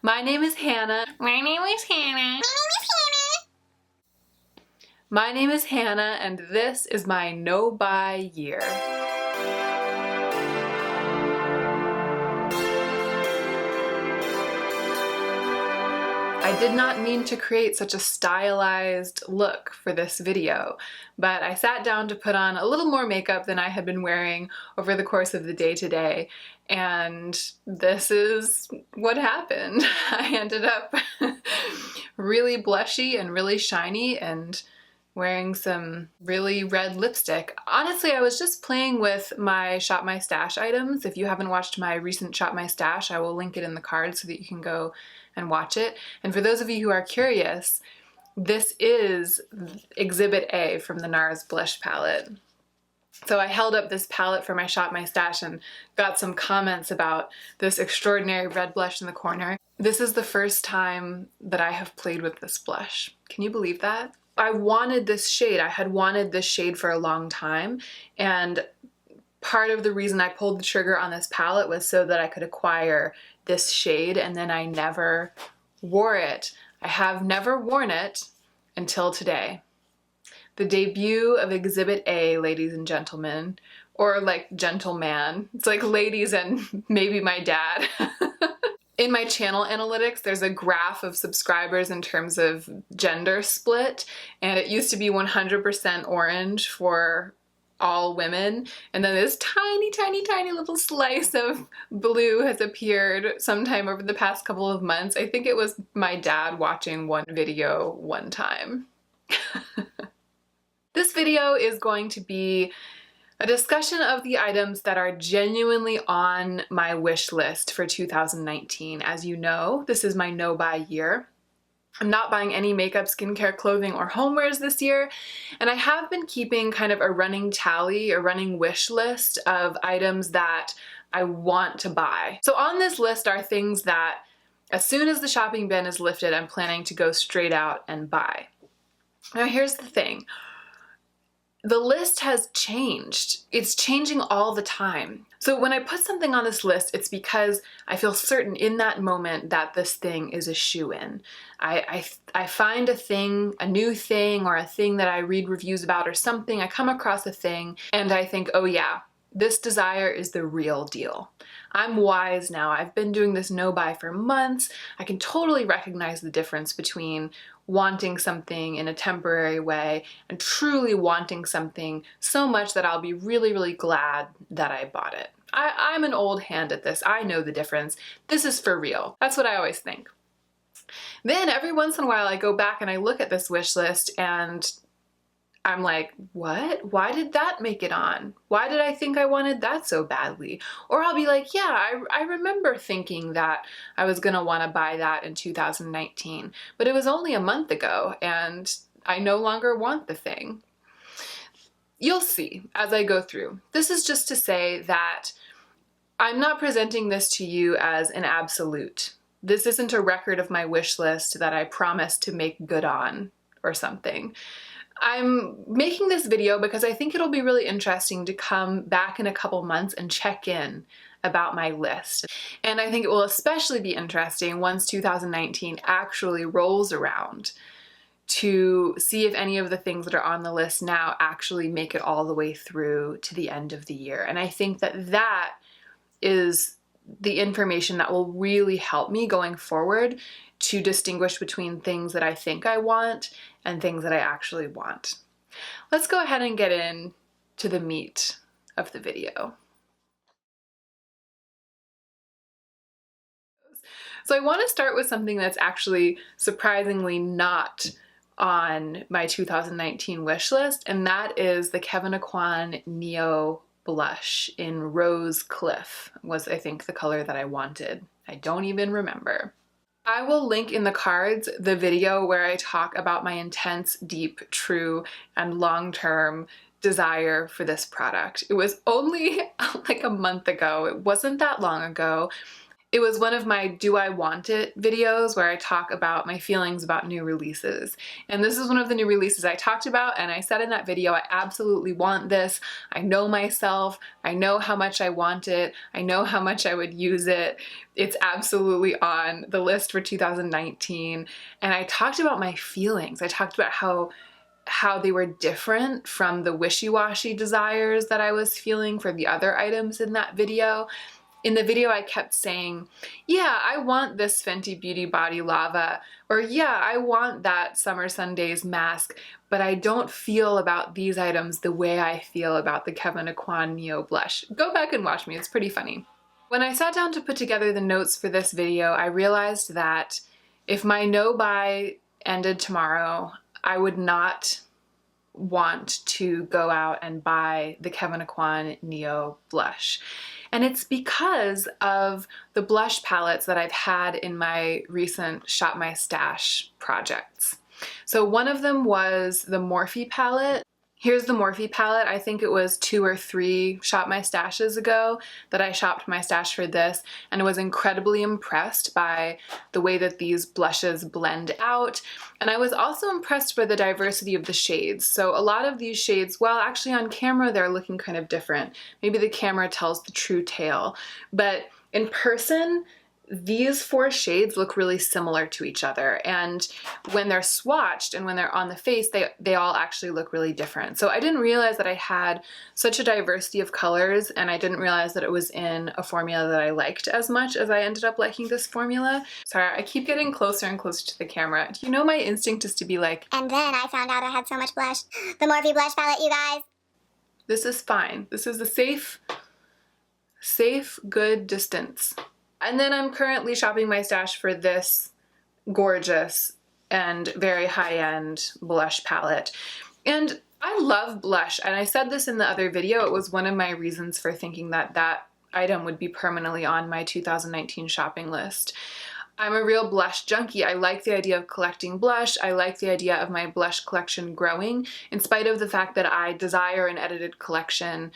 My name is Hannah. My name is Hannah. My name is Hannah, and this is my no-buy year. I did not mean to create such a stylized look for this video, but I sat down to put on a little more makeup than I had been wearing over the course of the day today, and this is what happened. I ended up really blushy and really shiny and wearing some really red lipstick. Honestly, I was just playing with my Shop My Stash items. If you haven't watched my recent Shop My Stash, I will link it in the card so that you can go and watch it. And for those of you who are curious, this is Exhibit A from the NARS blush palette. So I held up this palette for my Shop My Stash and got some comments about this extraordinary red blush in the corner. This is the first time that I have played with this blush. Can you believe that? I wanted this shade. I had wanted this shade for a long time, and part of the reason I pulled the trigger on this palette was so that I could acquire this shade, and then I never wore it. I have never worn it until today. The debut of Exhibit A, ladies and gentlemen, or like gentleman. It's like ladies and maybe my dad. In my channel analytics, there's a graph of subscribers in terms of gender split, and it used to be 100% orange for all women, and then this tiny little slice of blue has appeared sometime over the past couple of months. I think it was my dad watching one video one time. This video is going to be a discussion of the items that are genuinely on my wish list for 2019. As you know, this is my no-buy year. I'm not buying any makeup, skincare, clothing, or homewares this year, and I have been keeping kind of a running tally, a running wish list of items that I want to buy. So on this list are things that as soon as the shopping bin is lifted, I'm planning to go straight out and buy. Now here's the thing. The list has changed. It's changing all the time. So when I put something on this list, it's because I feel certain in that moment that this thing is a shoo-in. I find a thing, a new thing, or a thing that I read reviews about or something, I come across a thing and I think, oh yeah, this desire is the real deal. I'm wise now. I've been doing this no-buy for months. I can totally recognize the difference between wanting something in a temporary way and truly wanting something so much that I'll be really glad that I bought it. I'm an old hand at this. I know the difference. This is for real. That's what I always think. Then every once in a while I go back and I look at this wish list and I'm like, what? Why did that make it on? Why did I think I wanted that so badly? Or I'll be like, yeah, I remember thinking that I was gonna wanna buy that in 2019, but it was only a month ago and I no longer want the thing. You'll see as I go through. This is just to say that I'm not presenting this to you as an absolute. This isn't a record of my wish list that I promised to make good on or something. I'm making this video because I think it'll be really interesting to come back in a couple months and check in about my list. And I think it will especially be interesting once 2019 actually rolls around to see if any of the things that are on the list now actually make it all the way through to the end of the year. And I think that that is the information that will really help me going forward to distinguish between things that I think I want and things that I actually want. Let's go ahead and get into the meat of the video. So I want to start with something that's actually surprisingly not on my 2019 wish list, and that is the Kevyn Aucoin Neo blush in Rose Cliff was, I think, the color that I wanted. I don't even remember. I will link in the cards the video where I talk about my intense, deep, true, and long-term desire for this product. It was only like a month ago. It wasn't that long ago. It was one of my Do I Want It videos where I talk about my feelings about new releases. And this is one of the new releases I talked about, and I said in that video, I absolutely want this. I know myself. I know how much I want it. I know how much I would use it. It's absolutely on the list for 2019. And I talked about my feelings. I talked about how they were different from the wishy-washy desires that I was feeling for the other items in that video. In the video, I kept saying, yeah, I want this Fenty Beauty Body Lava, or yeah, I want that Summer Sundays mask, but I don't feel about these items the way I feel about the Kevyn Aucoin Neo Blush. Go back and watch me, it's pretty funny. When I sat down to put together the notes for this video, I realized that if my no buy ended tomorrow, I would not want to go out and buy the Kevyn Aucoin Neo Blush. And it's because of the blush palettes that I've had in my recent Shop My Stash projects. So one of them was the Morphe palette. Here's the Morphe palette. I think it was 2 or 3 Shop My Stashes ago that I shopped my stash for this, and was incredibly impressed by the way that these blushes blend out. And I was also impressed by the diversity of the shades. So a lot of these shades, well, actually on camera they're looking kind of different. Maybe the camera tells the true tale, but in person, these 4 shades look really similar to each other, and when they're swatched and when they're on the face, they all actually look really different. So I didn't realize that I had such a diversity of colors, and I didn't realize that it was in a formula that I liked as much as I ended up liking this formula. Sorry, I keep getting closer and closer to the camera. Do you know my instinct is to be like, and then I found out I had so much blush. The Morphe blush palette, you guys. This is fine. This is a safe, good distance. And then I'm currently shopping my stash for this gorgeous and very high-end blush palette. And I love blush, and I said this in the other video, it was one of my reasons for thinking that that item would be permanently on my 2019 shopping list. I'm a real blush junkie. I like the idea of collecting blush. I like the idea of my blush collection growing, in spite of the fact that I desire an edited collection.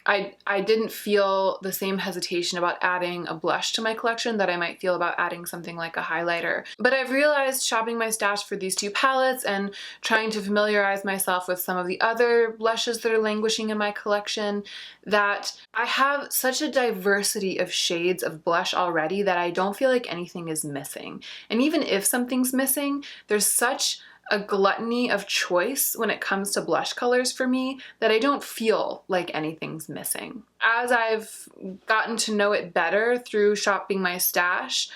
I didn't feel the same hesitation about adding a blush to my collection that I might feel about adding something like a highlighter. But I've realized shopping my stash for these 2 palettes and trying to familiarize myself with some of the other blushes that are languishing in my collection that I have such a diversity of shades of blush already that I don't feel like anything is missing. And even if something's missing, there's such a gluttony of choice when it comes to blush colors for me that I don't feel like anything's missing. As I've gotten to know it better through shopping my stash,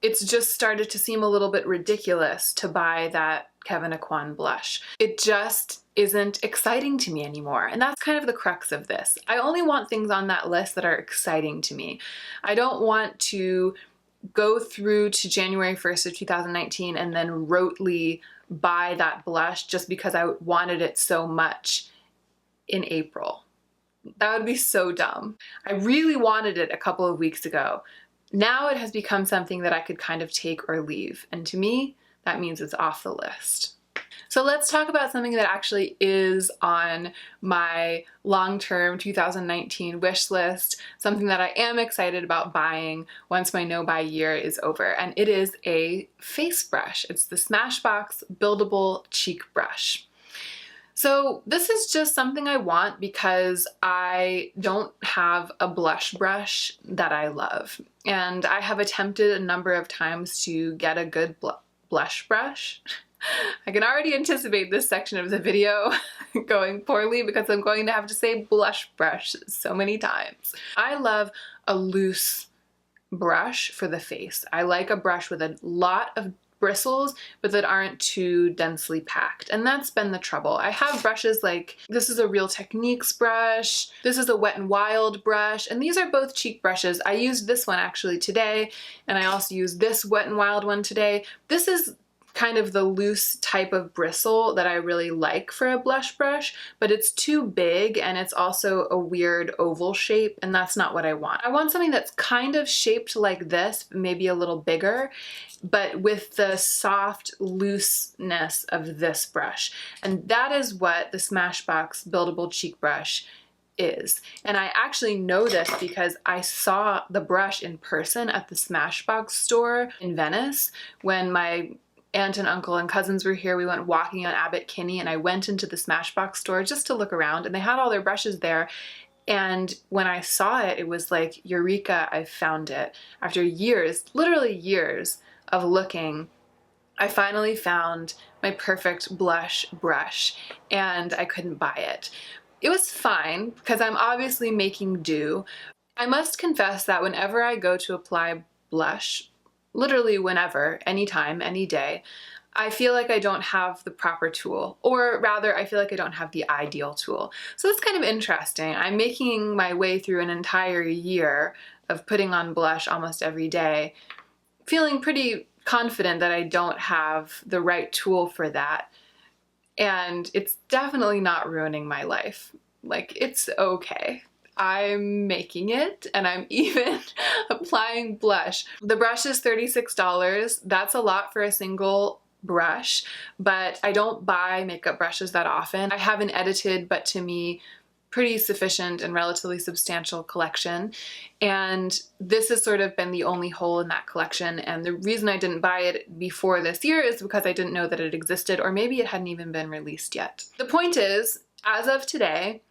it's just started to seem a little bit ridiculous to buy that Kevyn Aucoin blush. It just isn't exciting to me anymore, and that's kind of the crux of this. I only want things on that list that are exciting to me. I don't want to go through to January 1st of 2019 and then rotely buy that blush just because I wanted it so much in April. That would be so dumb. I really wanted it a couple of weeks ago. Now it has become something that I could kind of take or leave, and to me, that means it's off the list. So let's talk about something that actually is on my long-term 2019 wish list, something that I am excited about buying once my no-buy year is over, and it is a face brush. It's the Smashbox Buildable Cheek Brush. So this is just something I want because I don't have a blush brush that I love, and I have attempted a number of times to get a good blush brush. I can already anticipate this section of the video going poorly because I'm going to have to say blush brush so many times. I love a loose brush for the face. I like a brush with a lot of bristles but that aren't too densely packed, and that's been the trouble. I have brushes like this is a Real Techniques brush, this is a Wet n Wild brush, and these are both cheek brushes. I used this one actually today, and I also used this Wet n Wild one today. This is kind of the loose type of bristle that I really like for a blush brush, but it's too big and it's also a weird oval shape, and that's not what I want. I want something that's kind of shaped like this, maybe a little bigger, but with the soft looseness of this brush. And that is what the Smashbox Buildable Cheek Brush is. And I actually know this because I saw the brush in person at the Smashbox store in Venice when my aunt and uncle and cousins were here. We went walking on Abbot Kinney, and I went into the Smashbox store just to look around, and they had all their brushes there. And when I saw it, it was like, eureka, I found it. After years, literally years of looking, I finally found my perfect blush brush, and I couldn't buy it. It was fine because I'm obviously making do. I must confess that whenever I go to apply blush, literally whenever, anytime, any day, I feel like I don't have the proper tool, or rather I feel like I don't have the ideal tool. So that's kind of interesting. I'm making my way through an entire year of putting on blush almost every day, feeling pretty confident that I don't have the right tool for that. And it's definitely not ruining my life. Like, it's okay. I'm making it, and I'm even applying blush. The brush is $36. That's a lot for a single brush, but I don't buy makeup brushes that often. I have an edited, but to me, pretty sufficient and relatively substantial collection, and this has sort of been the only hole in that collection. And the reason I didn't buy it before this year is because I didn't know that it existed, or maybe it hadn't even been released yet. The point is, as of today,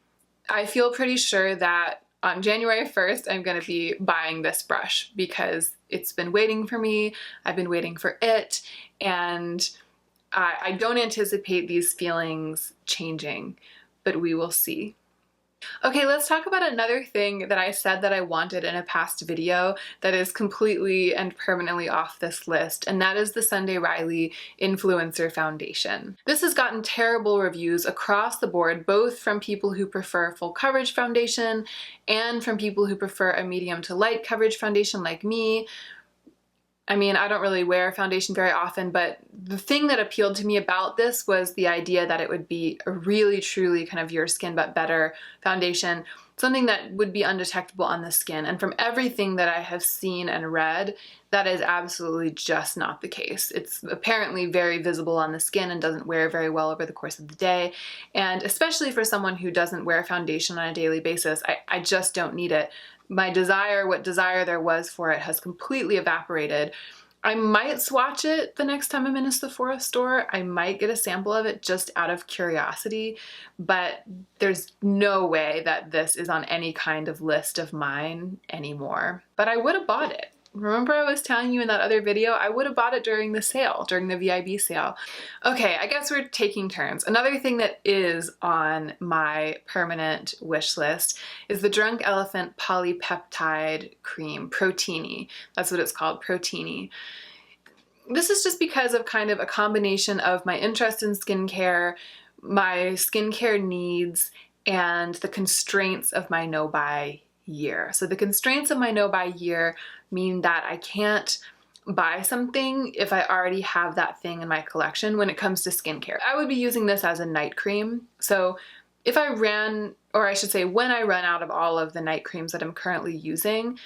I feel pretty sure that on January 1st, I'm gonna be buying this brush because it's been waiting for me, I've been waiting for it, and I don't anticipate these feelings changing, but we will see. Okay, let's talk about another thing that I said that I wanted in a past video that is completely and permanently off this list, and that is the Sunday Riley Influencer Foundation. This has gotten terrible reviews across the board, both from people who prefer full coverage foundation and from people who prefer a medium to light coverage foundation like me. I mean, I don't really wear foundation very often, but the thing that appealed to me about this was the idea that it would be a really, truly kind of your skin but better foundation, something that would be undetectable on the skin. And from everything that I have seen and read, that is absolutely just not the case. It's apparently very visible on the skin and doesn't wear very well over the course of the day. And especially for someone who doesn't wear foundation on a daily basis, I just don't need it. My desire, what desire there was for it, has completely evaporated. I might swatch it the next time I'm in a Sephora store. I might get a sample of it just out of curiosity, but there's no way that this is on any kind of list of mine anymore. But I would have bought it. Remember I was telling you in that other video, I would have bought it during the sale, during the VIB sale. Okay, I guess we're taking turns. Another thing that is on my permanent wish list is the Drunk Elephant Polypeptide Cream, Protini. That's what it's called, Protini. This is just because of kind of a combination of my interest in skincare, my skincare needs, and the constraints of my no-buy year. So the constraints of my no-buy year mean that I can't buy something if I already have that thing in my collection when it comes to skincare. I would be using this as a night cream. So if I ran, or I should say when I run out of all of the night creams that I'm currently using,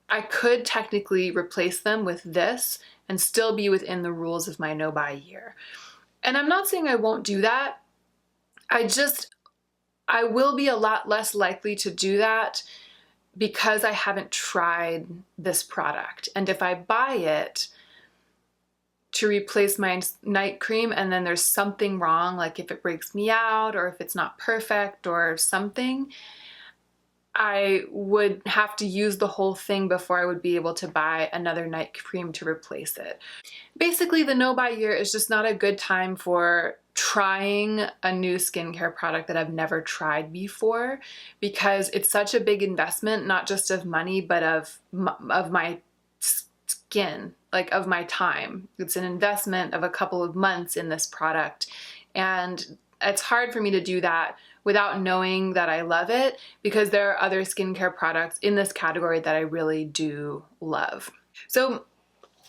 I could technically replace them with this and still be within the rules of my no-buy year. And I'm not saying I won't do that. I will be a lot less likely to do that because I haven't tried this product. And if I buy it to replace my night cream and then there's something wrong, like if it breaks me out or if it's not perfect or something, I would have to use the whole thing before I would be able to buy another night cream to replace it. Basically, the no-buy year is just not a good time for trying a new skincare product that I've never tried before, because it's such a big investment, not just of money, but of my skin, like of my time. It's an investment of a couple of months in this product, and it's hard for me to do that without knowing that I love it, because there are other skincare products in this category that I really do love. So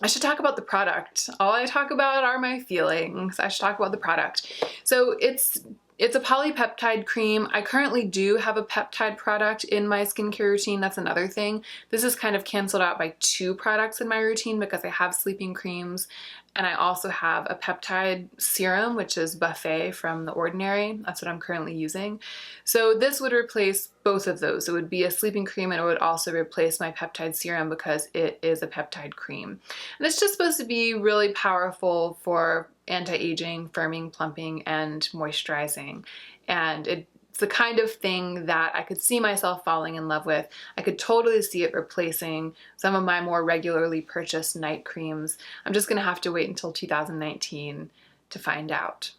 I should talk about the product. All I talk about are my feelings. I should talk about the product. So it's It's a polypeptide cream. I currently do have a peptide product in my skincare routine. That's another thing. This is kind of canceled out by 2 products in my routine because I have sleeping creams and I also have a peptide serum, which is Buffet from The Ordinary. That's what I'm currently using. So this would replace both of those. It would be a sleeping cream and it would also replace my peptide serum because it is a peptide cream. And it's just supposed to be really powerful for anti-aging, firming, plumping, and moisturizing. And it's the kind of thing that I could see myself falling in love with. I could totally see it replacing some of my more regularly purchased night creams. I'm just gonna have to wait until 2019 to find out.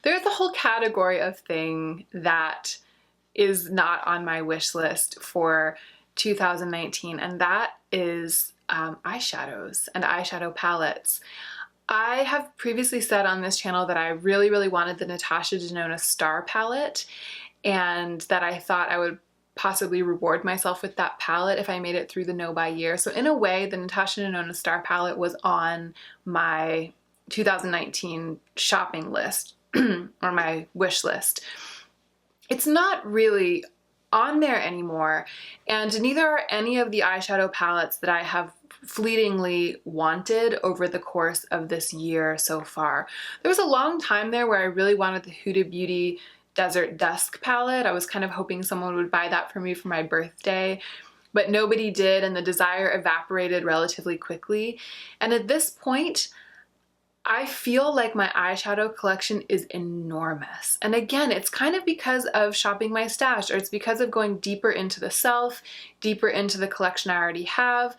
There's a whole category of thing that is not on my wish list for 2019, and that is eyeshadows and eyeshadow palettes. I have previously said on this channel that I really, really wanted the Natasha Denona Star palette and that I thought I would possibly reward myself with that palette if I made it through the no buy year. So in a way, the Natasha Denona Star palette was on my 2019 shopping list or my wish list. It's not really on there anymore, and neither are any of the eyeshadow palettes that I have fleetingly wanted over the course of this year so far. There was a long time there where I really wanted the Huda Beauty Desert Dusk palette. I was kind of hoping someone would buy that for me for my birthday, but nobody did, and the desire evaporated relatively quickly. And at this point, I feel like my eyeshadow collection is enormous. And again, it's kind of because of shopping my stash, or it's because of going deeper into the self, deeper into the collection I already have.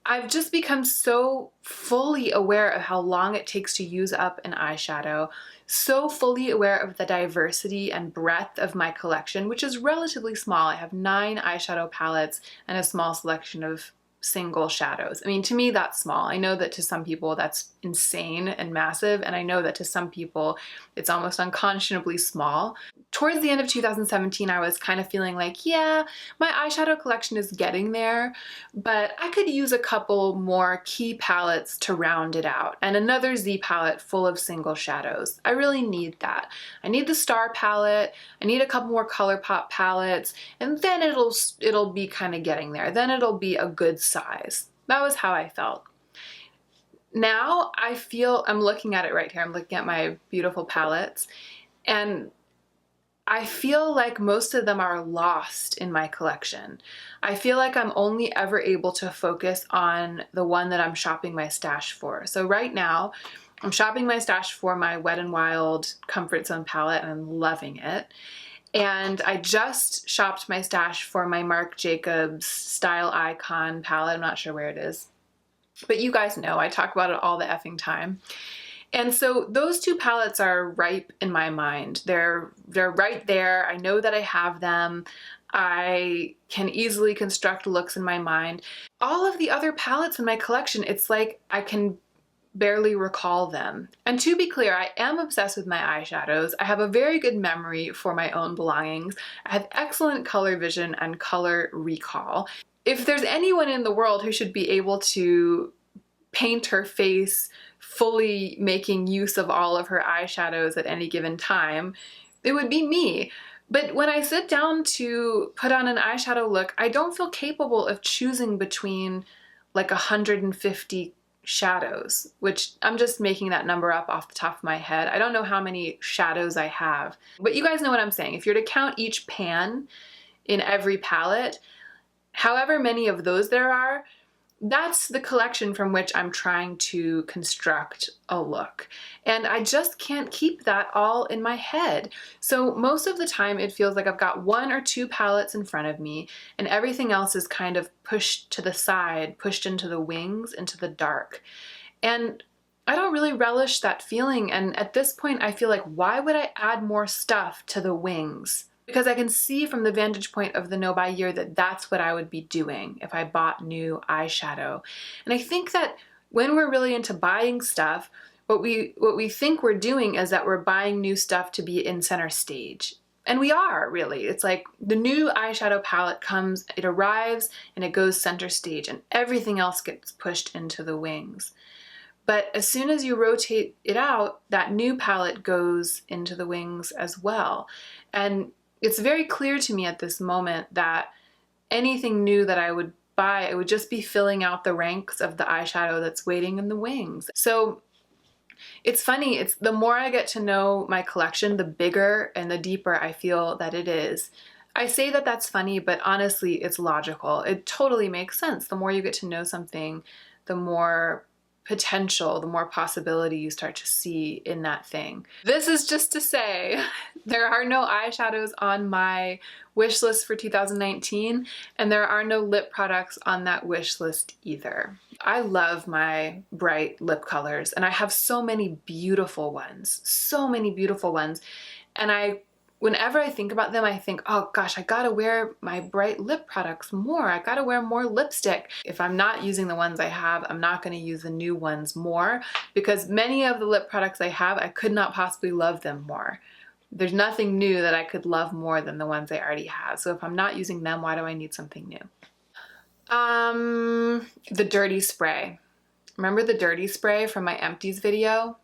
I've just become so fully aware of how long it takes to use up an eyeshadow, so fully aware of the diversity and breadth of my collection, which is relatively small. I have 9 eyeshadow palettes and a small selection of single shadows. I mean, to me, that's small. I know that to some people that's insane and massive, and I know that to some people it's almost unconscionably small. Towards the end of 2017, I was kind of feeling like, yeah, my eyeshadow collection is getting there, but I could use a couple more key palettes to round it out, and another Z palette full of single shadows. I really need that. I need the Star palette, I need a couple more Colourpop palettes, and then it'll be kind of getting there. Then it'll be a good size. That was how I felt. Now I feel, I'm looking at it right here, I'm looking at my beautiful palettes, and I feel like most of them are lost in my collection. I feel like I'm only ever able to focus on the one that I'm shopping my stash for. So right now, I'm shopping my stash for my Wet n Wild Comfort Zone palette, and I'm loving it. And I just shopped my stash for my Marc Jacobs Style Icon palette. I'm not sure where it is, but you guys know I talk about it all the effing time. And so those 2 palettes are ripe in my mind. They're right there. I know that I have them. I can easily construct looks in my mind. All of the other palettes in my collection, it's like I can barely recall them. And to be clear, I am obsessed with my eyeshadows. I have a very good memory for my own belongings. I have excellent color vision and color recall. If there's anyone in the world who should be able to paint her face fully making use of all of her eyeshadows at any given time, it would be me. But when I sit down to put on an eyeshadow look, I don't feel capable of choosing between like 150 shadows, which I'm just making that number up off the top of my head. I don't know how many shadows I have, but you guys know what I'm saying. If you're to count each pan in every palette, however many of those there are, that's the collection from which I'm trying to construct a look. And I just can't keep that all in my head. So most of the time it feels like I've got 1 or 2 palettes in front of me and everything else is kind of pushed to the side, pushed into the wings, into the dark. And I don't really relish that feeling. And at this point I feel like, why would I add more stuff to the wings? Because I can see from the vantage point of the no buy year that that's what I would be doing if I bought new eyeshadow. And I think that when we're really into buying stuff, what we think we're doing is that we're buying new stuff to be in center stage. And we are, really. It's like the new eyeshadow palette comes, it arrives, and it goes center stage, and everything else gets pushed into the wings. But as soon as you rotate it out, that new palette goes into the wings as well. And it's very clear to me at this moment that anything new that I would buy, it would just be filling out the ranks of the eyeshadow that's waiting in the wings. So it's funny, it's the more I get to know my collection, the bigger and the deeper I feel that it is. I say that that's funny, but honestly, it's logical. It totally makes sense. The more you get to know something, the more potential, the more possibility you start to see in that thing. This is just to say there are no eyeshadows on my wish list for 2019, and there are no lip products on that wish list either. I love my bright lip colors, and I have so many beautiful ones, and whenever I think about them, I think, oh gosh, I gotta wear my bright lip products more. I gotta wear more lipstick. If I'm not using the ones I have, I'm not gonna use the new ones more, because many of the lip products I have, I could not possibly love them more. There's nothing new that I could love more than the ones I already have. So if I'm not using them, why do I need something new? The Dirty Spray. Remember the Dirty Spray from my Empties video?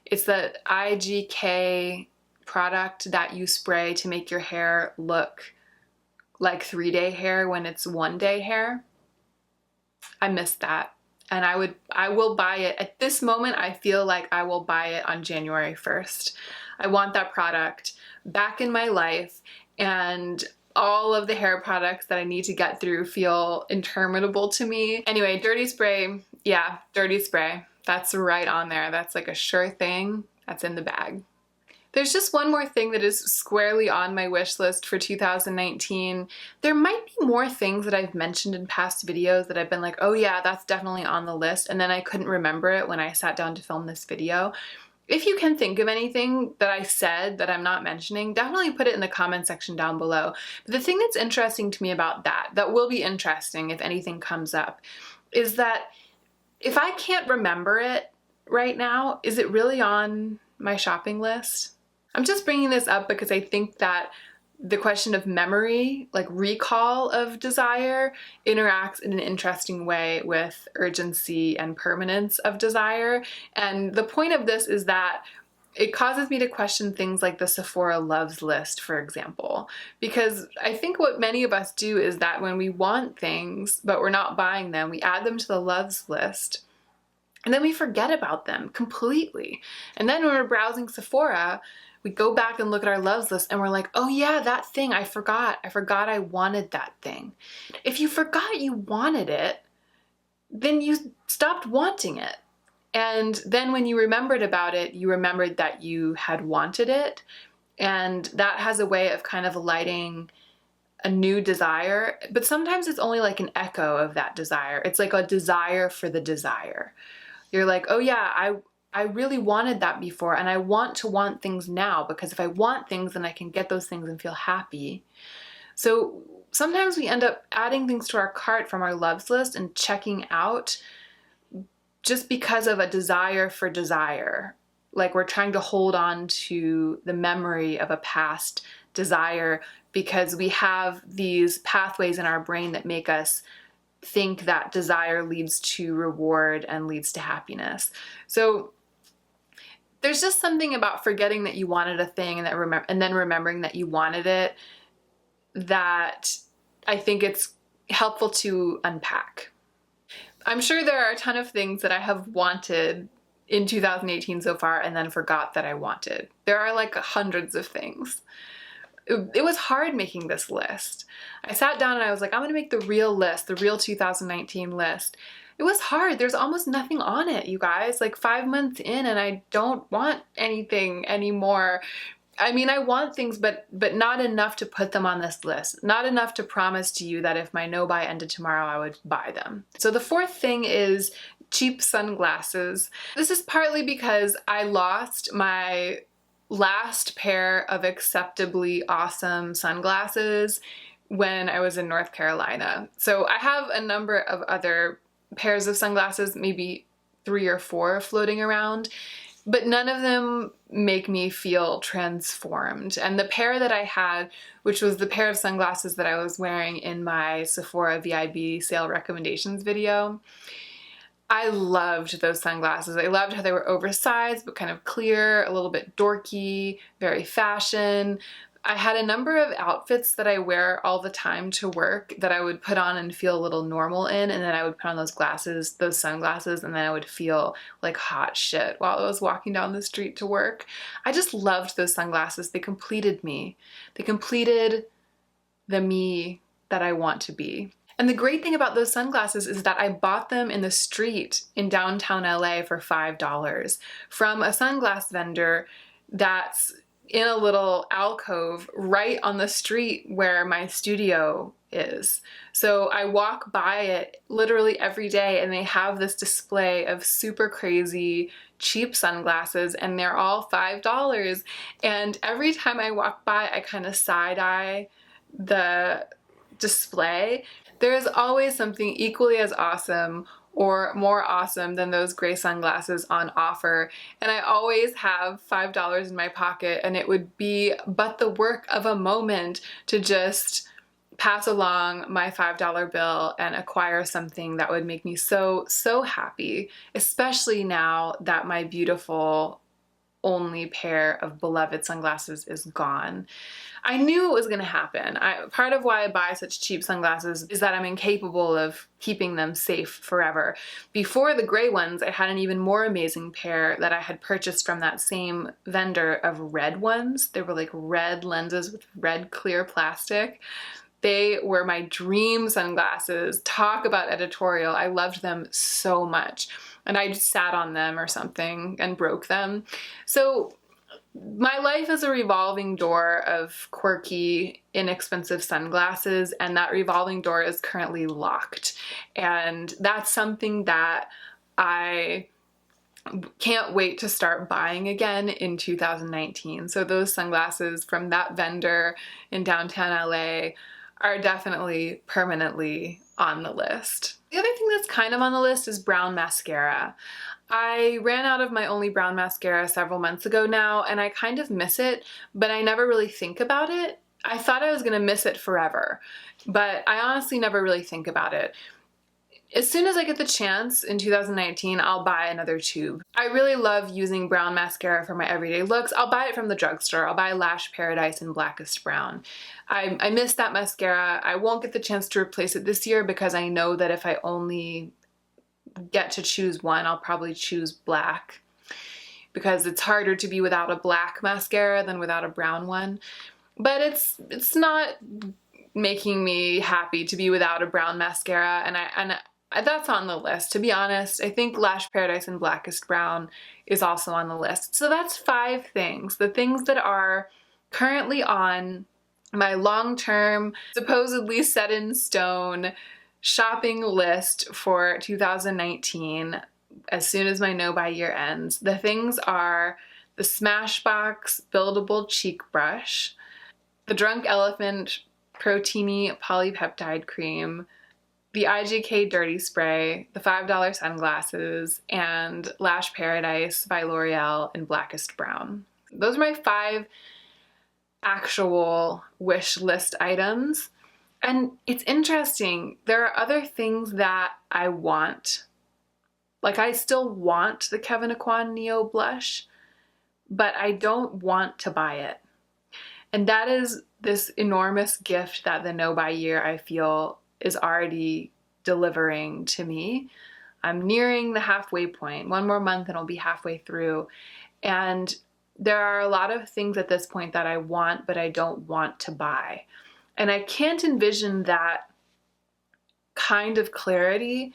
It's the IGK product that you spray to make your hair look like 3-day hair when it's 1-day hair. I missed that, and I will buy it. At this moment, I feel like I will buy it on January 1st. I want that product back in my life, and all of the hair products that I need to get through feel interminable to me. Anyway, Dirty Spray, yeah, Dirty Spray. That's right on there. That's like a sure thing. That's in the bag. There's just one more thing that is squarely on my wish list for 2019. There might be more things that I've mentioned in past videos that I've been like, oh yeah, that's definitely on the list, and then I couldn't remember it when I sat down to film this video. If you can think of anything that I said that I'm not mentioning, definitely put it in the comment section down below. But the thing that's interesting to me about that will be interesting if anything comes up, is that if I can't remember it right now, is it really on my shopping list? I'm just bringing this up because I think that the question of memory, like recall of desire, interacts in an interesting way with urgency and permanence of desire. And the point of this is that it causes me to question things like the Sephora loves list, for example, because I think what many of us do is that when we want things, but we're not buying them, we add them to the loves list, and then we forget about them completely. And then when we're browsing Sephora, we go back and look at our loves list and we're like, oh yeah, that thing, I forgot I wanted that thing. If you forgot you wanted it, then you stopped wanting it. And then when you remembered about it, you remembered that you had wanted it. And that has a way of kind of lighting a new desire, but sometimes it's only like an echo of that desire. It's like a desire for the desire. You're like, oh yeah, I really wanted that before, and I want to want things now, because if I want things, then I can get those things and feel happy. So sometimes we end up adding things to our cart from our loves list and checking out just because of a desire for desire. Like we're trying to hold on to the memory of a past desire because we have these pathways in our brain that make us think that desire leads to reward and leads to happiness. So there's just something about forgetting that you wanted a thing and then remembering that you wanted it that I think it's helpful to unpack. I'm sure there are a ton of things that I have wanted in 2018 so far and then forgot that I wanted. There are like hundreds of things. It was hard making this list. I sat down and I was like, I'm gonna make the real list, the real 2019 list. It was hard. There's almost nothing on it, you guys. Like 5 months in and I don't want anything anymore. I mean, I want things, but not enough to put them on this list. Not enough to promise to you that if my no buy ended tomorrow, I would buy them. So the fourth thing is cheap sunglasses. This is partly because I lost my last pair of acceptably awesome sunglasses when I was in North Carolina. So I have a number of other pairs of sunglasses, maybe 3 or 4 floating around, but none of them make me feel transformed. And the pair that I had, which was the pair of sunglasses that I was wearing in my Sephora VIB sale recommendations video, I loved those sunglasses. I loved how they were oversized, but kind of clear, a little bit dorky, very fashion. I had a number of outfits that I wear all the time to work that I would put on and feel a little normal in, and then I would put on those glasses, those sunglasses, and then I would feel like hot shit while I was walking down the street to work. I just loved those sunglasses. They completed me. They completed the me that I want to be. And the great thing about those sunglasses is that I bought them in the street in downtown LA for $5 from a sunglass vendor that's in a little alcove right on the street where my studio is. So I walk by it literally every day, and they have this display of super crazy cheap sunglasses, and they're all $5. And every time I walk by, I kind of side-eye the display. There is always something equally as awesome or more awesome than those gray sunglasses on offer, and I always have $5 in my pocket, and it would be but the work of a moment to just pass along my $5 bill and acquire something that would make me so happy, especially now that my beautiful only pair of beloved sunglasses is gone. I knew it was going to happen. Part of why I buy such cheap sunglasses is that I'm incapable of keeping them safe forever. Before the gray ones, I had an even more amazing pair that I had purchased from that same vendor of red ones. They were like red lenses with red clear plastic. They were my dream sunglasses. Talk about editorial. I loved them so much. And I just sat on them or something and broke them. So my life is a revolving door of quirky, inexpensive sunglasses, and that revolving door is currently locked. And that's something that I can't wait to start buying again in 2019. So those sunglasses from that vendor in downtown LA are definitely permanently on the list. The other thing that's kind of on the list is brown mascara. I ran out of my only brown mascara several months ago now, and I kind of miss it, but I never really think about it. I thought I was gonna miss it forever, but I honestly never really think about it. As soon as I get the chance in 2019, I'll buy another tube. I really love using brown mascara for my everyday looks. I'll buy it from the drugstore. I'll buy Lash Paradise in Blackest Brown. I miss that mascara. I won't get the chance to replace it this year because I know that if I only get to choose one, I'll probably choose black because it's harder to be without a black mascara than without a brown one. But it's not making me happy to be without a brown mascara, and that's on the list. To be honest, I think Lash Paradise and Blackest Brown is also on the list. So that's 5 things. The things that are currently on my long-term, supposedly set in stone shopping list for 2019 as soon as my no-buy year ends. The things are the Smashbox Buildable Cheek Brush, the Drunk Elephant Proteiny Polypeptide Cream, the IGK Dirty Spray, the $5 sunglasses, and Lash Paradise by L'Oreal in Blackest Brown. Those are my 5 actual wish list items. And it's interesting, there are other things that I want. Like, I still want the Kevyn Aucoin Neo blush, but I don't want to buy it. And that is this enormous gift that the no-buy year, I feel, is already delivering to me. I'm nearing the halfway point. One more month and I'll be halfway through. And there are a lot of things at this point that I want, but I don't want to buy. And I can't envision that kind of clarity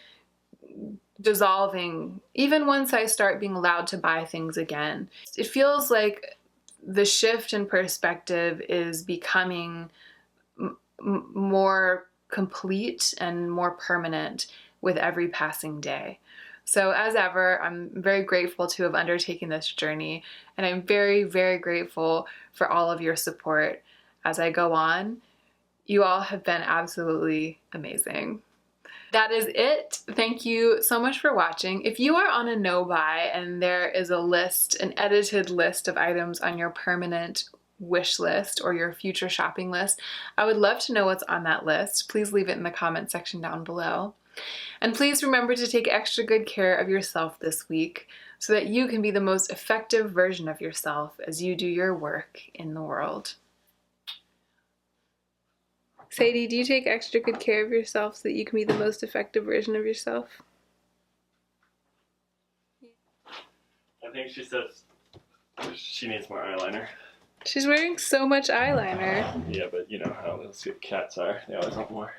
dissolving even once I start being allowed to buy things again. It feels like the shift in perspective is becoming more complete and more permanent with every passing day. So as ever, I'm very grateful to have undertaken this journey, and I'm very, very grateful for all of your support as I go on. You all have been absolutely amazing. That is it. Thank you so much for watching. If you are on a no-buy and there is a list, an edited list of items on your permanent wish list or your future shopping list, I would love to know what's on that list. Please leave it in the comment section down below. And please remember to take extra good care of yourself this week so that you can be the most effective version of yourself as you do your work in the world. Sadie, do you take extra good care of yourself so that you can be the most effective version of yourself? I think she says she needs more eyeliner. She's wearing so much eyeliner. Yeah, but you know how those cats are. They always want more.